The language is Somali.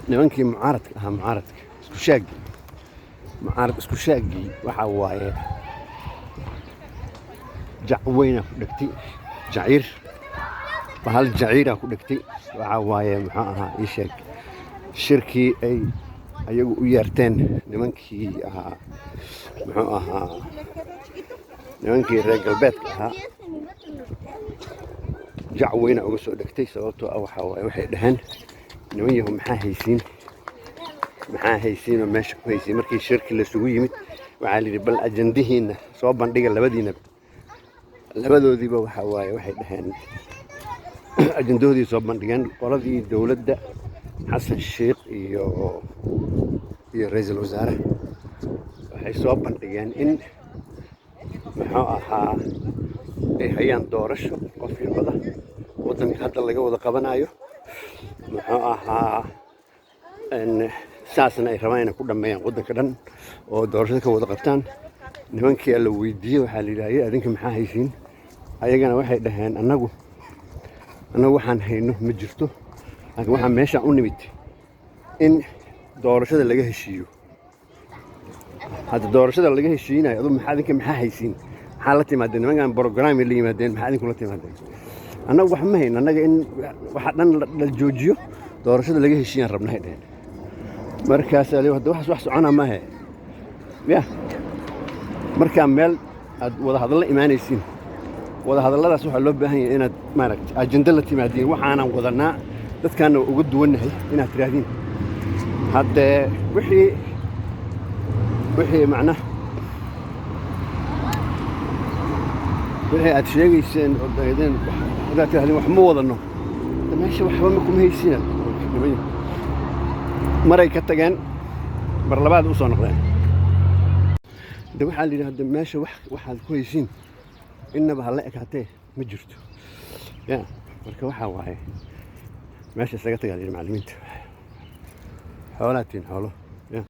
nimankii mucaaradka ahaa mucaaradka isku shaagi mucaarad isku shaagi waxa waaye jacweyna ku dhigtay jaciir bahal jaciira ku dhigtay waxa waaye muxuu ahaa ii sheeg shirkii ay ayagu u yeerteen nimankii ahaa muxuu ahaa nimankii reer galbeedka ahaa jacweyna uga soo dhigtay sababtoo ah waxa waaye waxay dhaheen niman yahow maxaa haysiin oo meesha ku haysiin markii shirki la isugu yimid waxaa la yidhi bal ajandihiinna soo bandhiga labadoodiiba waxa waaye waxay dhaheen ajandahoodii soo bandhigeen qoladii dowladda xasan sheekh iyo ra'iisul wasaare waxay soo bandhigeen in muxuu ahaa ay hayaan doorasho qof iyo cod waddanka hadda laga wada qabanayo muxuu ahaa saasna ay rabaan inay ku dhammeeyaan waddanka dhan oo doorashada ka wada qabtaan nimankii la weydiiyey waxaa la yidhaahday adinka maxaa haysiin ayagana waxay dhaheen annagu waxaan hayno ma jirto laakiin waxaan meeshaan u nimid in doorashada laga heshiiyo hadda doorashada laga heshiinayo aduu adinka maxaa haysiin maxaa la timaadeen nimankan brograam la yimaadeen maxaa idinku la timaadeen annagu wax ma hayno annaga in waxa dhan la joojiyo doorashada laga heshiiyaan rabnahay dhaheen markaas hadda wax socona maahe ya markaa meel aad wada hadalla imaanaysiin wada hadalladaas waxaa loo baahan yahay inaad maaragtay ajenda la timaadiin waxaanan wadanaa dadkaana uga duwannahay inaad tiraahdiin haddee wixii macnaha wixii aad sheegayseen oo daydeen hadaad tirahdeen wax ma wadanno meesha waxba ma kuma haysiinad maray ka tageen mar labaad u soo noqdeen de waxaa la yidhi hadda meesha waxaad ku haysiin innaba ha la ekaatee ma jirto ya marka waxaa waaye meesha isaga tagaa la yidhi macallimiinta xoolaatiin xoolo